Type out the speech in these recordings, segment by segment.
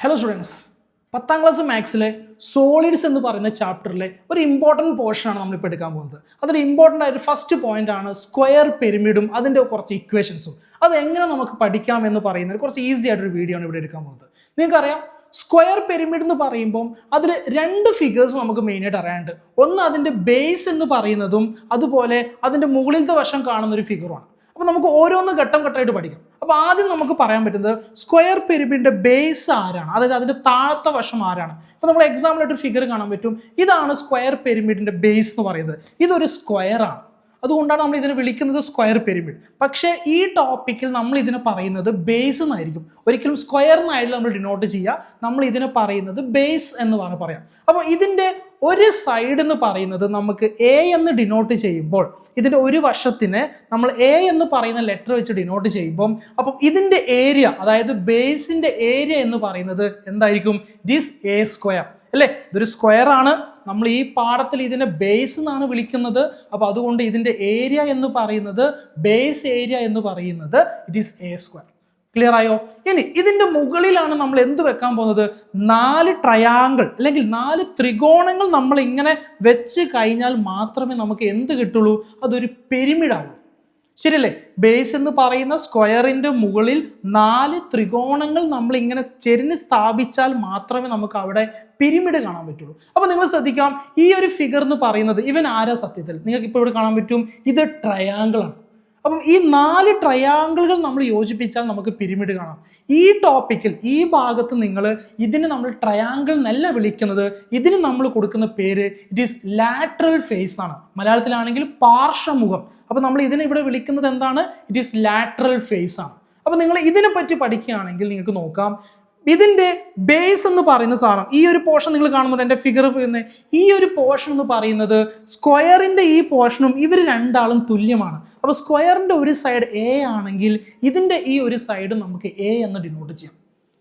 Hello students, 10ാം class മാത്സിലെ solids എന്ന് പറയുന്ന ചാപ്റ്ററിലെ ഒരു ഇമ്പോർട്ടൻറ്റ് പോർഷനാണ് നമ്മളിപ്പോൾ എടുക്കാൻ പോകുന്നത്. അതിൽ ഇമ്പോർട്ടൻ്റ് ആയിട്ട് ഫസ്റ്റ് പോയിന്റ് ആണ് സ്ക്വയർ പിരമിഡും അതിൻ്റെ കുറച്ച് ഇക്വേഷൻസും. അത് എങ്ങനെ നമുക്ക് പഠിക്കാം എന്ന് പറയുന്നത് കുറച്ച് ഈസി ആയിട്ടൊരു വീഡിയോ ആണ് ഇവിടെ എടുക്കാൻ പോകുന്നത്. നിങ്ങൾക്കറിയാം, സ്ക്വയർ പിരമിഡ് എന്ന് പറയുമ്പം അതിൽ രണ്ട് ഫിഗേഴ്സ് നമുക്ക് മെയിനായിട്ട് അറിയാനുണ്ട്. ഒന്ന് അതിൻ്റെ ബേസ് എന്ന് പറയുന്നതും അതുപോലെ അതിൻ്റെ മുകളിലത്തെ വശം കാണുന്ന ഒരു ഫിഗറുമാണ്. അപ്പോൾ നമുക്ക് ഓരോന്ന് ഘട്ടം ഘട്ടമായിട്ട് പഠിക്കാം. അപ്പോൾ ആദ്യം നമുക്ക് പറയാൻ പറ്റുന്നത് സ്ക്വയർ പിരമിഡിന്റെ ബേസ് ആരാണ്, അതായത് അതിന്റെ താഴത്തെ വശം ആരാണ്. അപ്പോൾ നമ്മൾ എക്സാമ്പിളായിട്ട് ഒരു ഫിഗർ കാണാൻ പറ്റും. ഇതാണ് സ്ക്വയർ പിരമിഡിന്റെ ബേസ് എന്ന് പറയുന്നത്. ഇതൊരു സ്ക്വയർ ആണ്, അതുകൊണ്ടാണ് നമ്മൾ ഇതിനെ വിളിക്കുന്നത് സ്ക്വയർ പിരമിഡ്. പക്ഷേ ഈ ടോപ്പിക്കിൽ നമ്മൾ ഇതിനെ പറയുന്നത് ബേസ് എന്നായിരിക്കും. ഒരിക്കലും സ്ക്വയർ എന്നായിട്ട് നമ്മൾ ഡിനോട്ട് ചെയ്യുക. നമ്മൾ ഇതിനെ പറയുന്നത് ബേസ് എന്ന് പറയാം. അപ്പോൾ ഇതിന്റെ ഒരു സൈഡ് എന്ന് പറയുന്നത് നമുക്ക് എ എന്ന് ഡിനോട്ട് ചെയ്യുമ്പോൾ, ഇതിന്റെ ഒരു വശത്തിന് നമ്മൾ എ എന്ന് പറയുന്ന ലെറ്റർ വെച്ച് ഡിനോട്ട് ചെയ്യുമ്പോൾ, അപ്പം ഇതിന്റെ ഏരിയ, അതായത് ബേസിന്റെ ഏരിയ എന്ന് പറയുന്നത് എന്തായിരിക്കും? ദിസ് എ സ്ക്വയർ അല്ലേ? ഇതൊരു സ്ക്വയർ ആണ്. നമ്മൾ ഈ പാഠത്തിൽ ഇതിനെ ബേസ് എന്നാണ് വിളിക്കുന്നത്. അപ്പൊ അതുകൊണ്ട് ഇതിന്റെ ഏരിയ എന്ന് പറയുന്നത്, ബേസ് ഏരിയ എന്ന് പറയുന്നത് it is A square. Clear ആയോ? ഇനി ഇതിന്റെ മുകളിലാണ് നമ്മൾ എന്ത് വെക്കാൻ പോകുന്നത്? 4 ട്രയാങ്കിൾ അല്ലെങ്കിൽ 4 ത്രികോണങ്ങൾ നമ്മൾ ഇങ്ങനെ വെച്ച് കഴിഞ്ഞാൽ മാത്രമേ നമുക്ക് എന്ത് കിട്ടുള്ളൂ? അതൊരു പിരമിഡ് ആവും. ശരിയല്ലേ? ബേസ് എന്ന് പറയുന്ന സ്ക്വയറിന്റെ മുകളിൽ 4 ത്രികോണങ്ങൾ നമ്മൾ ഇങ്ങനെ ചെരിഞ്ഞ് സ്ഥാപിച്ചാൽ മാത്രമേ നമുക്ക് അവിടെ പിരമിഡ് കാണാൻ പറ്റുള്ളൂ. അപ്പൊ നിങ്ങൾ ശ്രദ്ധിക്കാം, ഈ ഒരു ഫിഗർ എന്ന് പറയുന്നത് ഇവൻ ആരാ? സത്യത്തിൽ നിങ്ങൾക്ക് ഇപ്പോൾ ഇവിടെ കാണാൻ പറ്റും, ഇത് ട്രയാങ്കിൾ ആണ്. അപ്പം ഈ 4 ട്രയാങ്കിളുകൾ നമ്മൾ യോജിപ്പിച്ചാൽ നമുക്ക് പിരമിഡ് കാണാം. ഈ ടോപ്പിക്കിൽ ഈ ഭാഗത്ത് നിങ്ങൾ ഇതിന് നമ്മൾ ട്രയാങ്കിൾ എന്നല്ല വിളിക്കുന്നത്, ഇതിന് നമ്മൾ കൊടുക്കുന്ന പേര് ഇറ്റ് ഈസ് ലാറ്ററൽ ഫേസ് ആണ്. മലയാളത്തിലാണെങ്കിൽ പാർശ്വമുഖം. അപ്പൊ നമ്മൾ ഇതിനെ ഇവിടെ വിളിക്കുന്നത് എന്താണ്? ഇറ്റ് ഈസ് ലാറ്ററൽ ഫേസ് ആണ്. അപ്പൊ നിങ്ങൾ ഇതിനെ പറ്റി പഠിക്കുകയാണെങ്കിൽ നിങ്ങൾക്ക് നോക്കാം, ഇതിന്റെ ബേസ് എന്ന് പറയുന്ന സാധനം, ഈ ഒരു പോർഷൻ നിങ്ങൾ കാണുന്നുണ്ട് എൻ്റെ ഫിഗർ. ഈ ഒരു പോർഷൻ എന്ന് പറയുന്നത് സ്ക്വയറിന്റെ ഈ പോർഷനും ഇവർ രണ്ടാളും തുല്യമാണ്. അപ്പൊ സ്ക്വയറിന്റെ ഒരു സൈഡ് എ ആണെങ്കിൽ ഇതിന്റെ ഈ ഒരു സൈഡ് നമുക്ക് എ എന്ന് ഡിനോട്ട് ചെയ്യാം.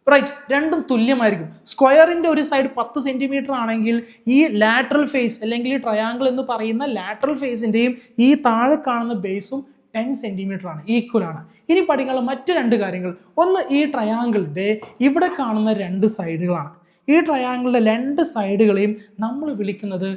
റൈറ്റ്? രണ്ടും തുല്യമായിരിക്കും. സ്ക്വയറിന്റെ ഒരു സൈഡ് 10 സെന്റിമീറ്റർ ആണെങ്കിൽ ഈ ലാറ്ററൽ ഫേസ് അല്ലെങ്കിൽ ഈ ട്രയാങ്കിൾ എന്ന് പറയുന്ന ലാറ്ററൽ ഫേസിന്റെയും ഈ താഴെ കാണുന്ന ബേസും 10 സെന്റിമീറ്റർ ആണ്, ഈക്വൽ ആണ്. ഇനി പഠിക്കാനുള്ള മറ്റു 2 കാര്യങ്ങൾ. ഒന്ന്, ഈ ട്രയാങ്കിളിന്റെ ഇവിടെ കാണുന്ന 2 സൈഡുകളാണ്. ഈ ട്രയാങ്കിളിന്റെ 2 സൈഡുകളെയും നമ്മൾ വിളിക്കുന്നത്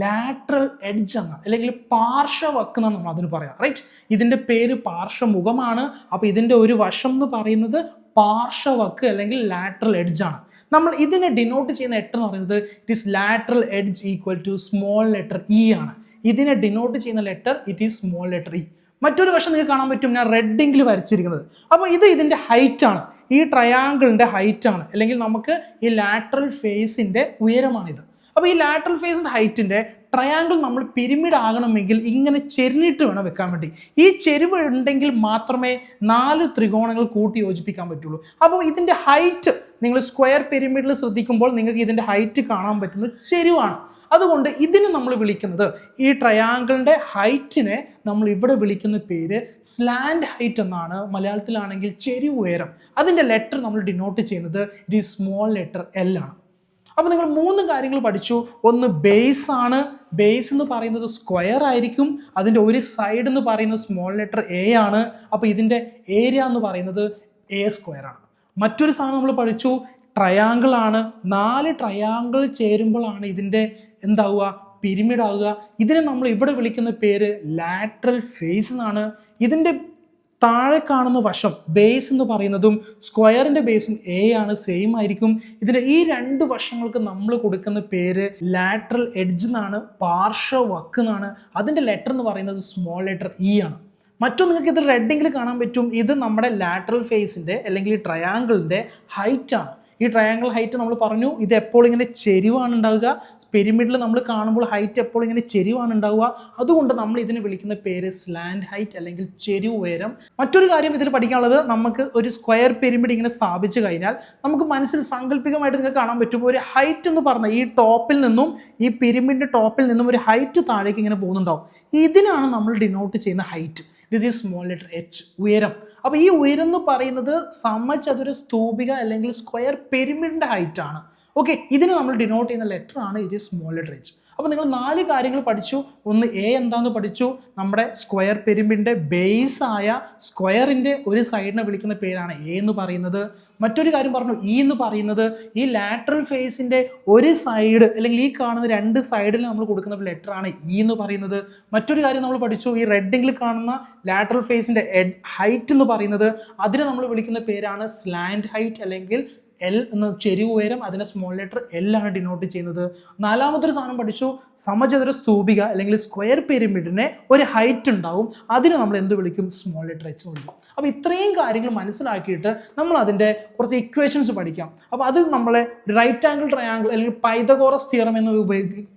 ലാറ്ററൽ എഡ്ജ് എന്ന്, അല്ലെങ്കിൽ പാർശ്വവക്ക് എന്നാണ് നമ്മൾ അതിന് പറയാം. റൈറ്റ്? ഇതിന്റെ പേര് പാർശ്വമുഖമാണ്. അപ്പൊ ഇതിന്റെ ഒരു വശം എന്ന് പറയുന്നത് പാർശ്വവക്ക് അല്ലെങ്കിൽ ലാറ്ററൽ എഡ്ജ് ആണ്. നമ്മൾ ഇതിനെ ഡിനോട്ട് ചെയ്യുന്ന ലെറ്റർ എന്ന് പറയുന്നത് it is lateral edge equal to small letter e ആണ്. ഇതിനെ ഡിനോട്ട് ചെയ്യുന്ന letter it is small letter e. മറ്റൊരു വശം നിങ്ങൾക്ക് കാണാൻ പറ്റും, ഞാൻ റെഡിങ്കിൽ വരച്ചിരിക്കുന്നത്. അപ്പോൾ ഇത് ഇതിന്റെ ഹൈറ്റ് ആണ്, ഈ ട്രയാങ്കിളിന്റെ ഹൈറ്റ് ആണ്, അല്ലെങ്കിൽ നമുക്ക് ഈ ലാറ്ററൽ ഫേസിന്റെ ഉയരമാണിത്. അപ്പോൾ ഈ ലാറ്ററൽ ഫേസിന്റെ ഹൈറ്റിന്റെ ട്രയാങ്കിൾ നമ്മൾ പിരമിഡ് ആകണമെങ്കിൽ ഇങ്ങനെ ചെരിഞ്ഞിട്ട് വേണം വെക്കാൻ വേണ്ടി. ഈ ചെരിവ് ഉണ്ടെങ്കിൽ മാത്രമേ 4 ത്രികോണങ്ങൾ കൂട്ടി യോജിപ്പിക്കാൻ പറ്റുള്ളൂ. അപ്പോൾ ഇതിന്റെ ഹൈറ്റ് നിങ്ങൾ സ്ക്വയർ പിരമിഡിൽ ശ്രദ്ധിക്കുമ്പോൾ നിങ്ങൾക്ക് ഇതിന്റെ ഹൈറ്റ് കാണാൻ പറ്റുന്നത് ചെരിവാണ്. അതുകൊണ്ട് ഇതിന് നമ്മൾ വിളിക്കുന്നത്, ഈ ട്രയാങ്കിളിന്റെ ഹൈറ്റിനെ നമ്മൾ ഇവിടെ വിളിക്കുന്ന പേര് സ്ലാൻഡ് ഹൈറ്റ് എന്നാണ്. മലയാളത്തിലാണെങ്കിൽ ചെരിവ് ഉയരം. അതിന്റെ ലെറ്റർ നമ്മൾ ഡിനോട്ട് ചെയ്യുന്നത് ഇത് സ്മോൾ ലെറ്റർ എൽ ആണ്. അപ്പൊ നിങ്ങൾ 3 കാര്യങ്ങൾ പഠിച്ചു. ഒന്ന്, ബേസ് ആണ്. ബേസ് എന്ന് പറയുന്നത് സ്ക്വയർ ആയിരിക്കും. അതിന്റെ ഒരു സൈഡ് എന്ന് പറയുന്നത് സ്മോൾ ലെറ്റർ എ ആണ്. അപ്പൊ ഇതിന്റെ ഏരിയ എന്ന് പറയുന്നത് എ സ്ക്വയർ ആണ്. മറ്റൊരു സാധനം നമ്മൾ പഠിച്ചു, ട്രയാങ്കിൾ ആണ്. 4 ട്രയാങ്കിൾ ചേരുമ്പോഴാണ് ഇതിന്റെ എന്താവുക? പിരമിഡ് ആവുക. ഇതിനെ നമ്മൾ ഇവിടെ വിളിക്കുന്ന പേര് ലാറ്ററൽ ഫേസ് എന്നാണ്. ഇതിന്റെ താഴെ കാണുന്ന വശം ബേസ് എന്ന് പറയുന്നതും സ്ക്വയറിന്റെ ബേസും എ ആണ്, സെയിം ആയിരിക്കും. ഇതിന്റെ ഈ 2 വശങ്ങൾക്ക് നമ്മൾ കൊടുക്കുന്ന പേര് ലാറ്ററൽ എഡ്ജ് എന്നാണ്, പാർശ്വവക്ക് എന്നാണ്. അതിന്റെ ലെറ്റർ എന്ന് പറയുന്നത് സ്മോൾ ലെറ്റർ ഇ ആണ്. മറ്റൊന്ന് നിങ്ങൾക്ക് ഇത് റെഡിങ്ങിൽ കാണാൻ പറ്റും, ഇത് നമ്മുടെ ലാറ്ററൽ ഫേസിന്റെ അല്ലെങ്കിൽ ഈ ട്രയാങ്കിളിന്റെ ഹൈറ്റ് ആണ്. ഈ ട്രയാങ്കിൾ ഹൈറ്റ് നമ്മൾ പറഞ്ഞു, ഇത് എപ്പോൾ ഇങ്ങനെ ചെരിവാണ് ഉണ്ടാവുക. പിരമിഡിൽ നമ്മൾ കാണുമ്പോൾ ഹൈറ്റ് എപ്പോൾ ഇങ്ങനെ ചെരിവാണ് ഉണ്ടാവുക. അതുകൊണ്ട് നമ്മൾ ഇതിനെ വിളിക്കുന്ന പേര് സ്ലാൻഡ് ഹൈറ്റ് അല്ലെങ്കിൽ ചെരിവ് ഉയരം. മറ്റൊരു കാര്യം ഇതിൽ പഠിക്കാനുള്ളത്, നമുക്ക് ഒരു സ്ക്വയർ പിരമിഡ് ഇങ്ങനെ സ്ഥാപിച്ചു കഴിഞ്ഞാൽ നമുക്ക് മനസ്സിൽ സാങ്കല്പികമായിട്ട് നിങ്ങൾക്ക് കാണാൻ പറ്റും, ഒരു ഹൈറ്റ് എന്ന് പറഞ്ഞാൽ ഈ ടോപ്പിൽ നിന്നും, ഈ പിരമിഡിന്റെ ടോപ്പിൽ നിന്നും ഒരു ഹൈറ്റ് താഴേക്ക് ഇങ്ങനെ പോകുന്നുണ്ടാവും. ഇതിനാണ് നമ്മൾ ഡിനോട്ട് ചെയ്യുന്ന height. This is small letter H, ഉയരം. അപ്പോൾ ഈ ഉയരം എന്ന് പറയുന്നത് സമചതുര സ്തൂപിക അല്ലെങ്കിൽ സ്ക്വയർ പിരമിഡിന്റെ ഹൈറ്റ് ആണ്. ഓക്കെ, ഇതിന് നമ്മൾ ഡിനോട്ട് ചെയ്യുന്ന ലെറ്റർ ആണ് it is small letter H. അപ്പോൾ നിങ്ങൾ 4 കാര്യങ്ങൾ പഠിച്ചു. ഒന്ന് എ എന്താന്ന് പഠിച്ചു, നമ്മുടെ സ്ക്വയർ പിരമിഡിന്റെ ബേസ് ആയ സ്ക്വയറിന്റെ ഒരു സൈഡിനെ വിളിക്കുന്ന പേരാണ് എ എന്ന് പറയുന്നത്. മറ്റൊരു കാര്യം പറഞ്ഞു, ഇ എന്ന് പറയുന്നത് ഈ ലാറ്ററൽ ഫേസിന്റെ ഒരു സൈഡ് അല്ലെങ്കിൽ ഈ കാണുന്ന 2 സൈഡിൽ നമ്മൾ കൊടുക്കുന്ന ലെറ്റർ ആണ് ഇ എന്ന് പറയുന്നത്. മറ്റൊരു കാര്യം നമ്മൾ പഠിച്ചു, ഈ റെഡിൽ കാണുന്ന ലാറ്ററൽ ഫേസിന്റെ ഹൈറ്റ് എന്ന് പറയുന്നത് അതിനെ നമ്മൾ വിളിക്കുന്ന പേരാണ് സ്ലാൻഡ് ഹൈറ്റ് അല്ലെങ്കിൽ എൽ എന്ന ചെരിവ് ഉയരം, അതിനെ സ്മോൾ ലെറ്റർ എൽ ആണ് ഡിനോട്ട് ചെയ്യുന്നത്. 4മതൊരു സാധനം പഠിച്ചു, സമചതുര സ്തൂപിക അല്ലെങ്കിൽ സ്ക്വയർ പിരമിഡിന് ഒരു ഹൈറ്റ് ഉണ്ടാവും, അതിന് നമ്മൾ എന്ത് വിളിക്കും? സ്മോൾ ലെറ്റർ എച്ച് എന്ന് വിളിക്കും. അപ്പോൾ ഇത്രയും കാര്യങ്ങൾ മനസ്സിലാക്കിയിട്ട് നമ്മൾ അതിൻ്റെ കുറച്ച് ഇക്വേഷൻസ് പഠിക്കാം. അപ്പോൾ അത് നമ്മളെ റൈറ്റ് ആംഗിൾ ട്രയാംഗിൾ അല്ലെങ്കിൽ പൈതഗോറസ് തിയറം എന്ന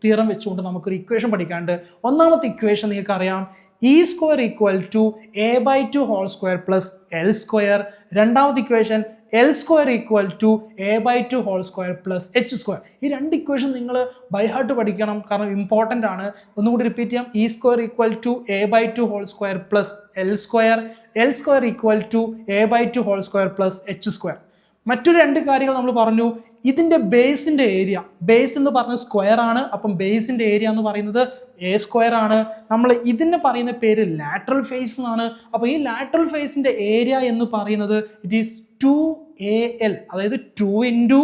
തിയറം വെച്ചുകൊണ്ട് നമുക്കൊരു ഇക്വേഷൻ പഠിക്കാണ്ട്. ഒന്നാമത്തെ ഇക്വേഷൻ നിങ്ങൾക്കറിയാം, e square equal to a/2 whole square plus l square. രണ്ടാമത്തെ equation l square equal to a/2 whole square plus h square. ഈ 2 ഇക്വേഷൻ നിങ്ങൾ ബൈ ഹാർട്ട് പഠിക്കണം, കാരണം ഇമ്പോർട്ടൻ്റ് ആണ്. ഒന്നുകൂടി റിപ്പീറ്റ് ചെയ്യാം, e square equal to a/2 whole square plus l square, l square equal to a/2 whole square plus h square. മറ്റൊരു 2 കാര്യങ്ങൾ നമ്മൾ പറഞ്ഞു, ഇതിൻ്റെ ബേസിൻ്റെ ഏരിയ, ബേസ് എന്ന് പറഞ്ഞ സ്ക്വയർ ആണ്, അപ്പം ബേസിൻ്റെ ഏരിയ എന്ന് പറയുന്നത് എ സ്ക്വയർ ആണ്. നമ്മൾ ഇതിനെ പറയുന്ന പേര് ലാറ്ററൽ ഫേസ് എന്നാണ്. അപ്പോൾ ഈ ലാറ്ററൽ ഫേസിൻ്റെ ഏരിയ എന്ന് പറയുന്നത് ഇറ്റ് ഈസ് 2AL, അതായത് 2 ഇൻറ്റു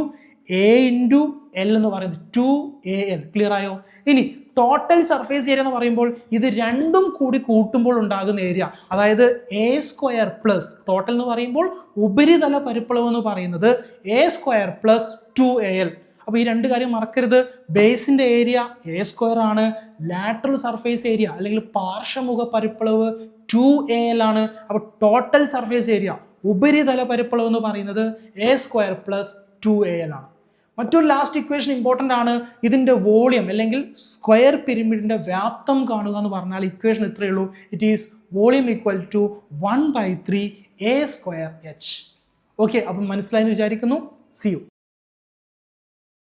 എ ഇൻറ്റു എൽ എന്ന് പറയുന്നത് 2AL. ക്ലിയർ ആയോ? ഇനി ടോട്ടൽ സർഫേസ് ഏരിയ എന്ന് പറയുമ്പോൾ ഇത് രണ്ടും കൂടി കൂട്ടുമ്പോൾ ഉണ്ടാകുന്ന ഏരിയ, അതായത് എ സ്ക്വയർ പ്ലസ് ടോട്ടൽ എന്ന് പറയുമ്പോൾ ഉപരിതല പരപ്പളവ് എന്ന് പറയുന്നത് എ സ്ക്വയർ പ്ലസ് 2AL. അപ്പോൾ ഈ 2 കാര്യം മറക്കരുത്. ബേസിൻ്റെ ഏരിയ എ സ്ക്വയർ ആണ്, ലാറ്ററൽ സർഫേസ് ഏരിയ അല്ലെങ്കിൽ പാർശ്വമുഖ പരപ്പളവ് 2AL ആണ്. അപ്പോൾ ടോട്ടൽ സർഫേസ് ഏരിയ ഉപരിതല പരപ്പളവ് എന്ന് പറയുന്നത് എ സ്ക്വയർ പ്ലസ് 2AL ആണ്. മറ്റൊരു ലാസ്റ്റ് ഇക്വേഷൻ ഇമ്പോർട്ടൻ്റ് ആണ്, ഇതിൻ്റെ വോളിയം അല്ലെങ്കിൽ സ്ക്വയർ പിരമിഡിൻ്റെ വ്യാപ്തം കാണുക എന്ന് പറഞ്ഞാൽ ഇക്വേഷൻ ഇത്രയേ ഉള്ളൂ, it is volume equal to 1/3 a² h. Okay, അപ്പം മനസ്സിലായെന്ന് വിചാരിക്കുന്നു. See U.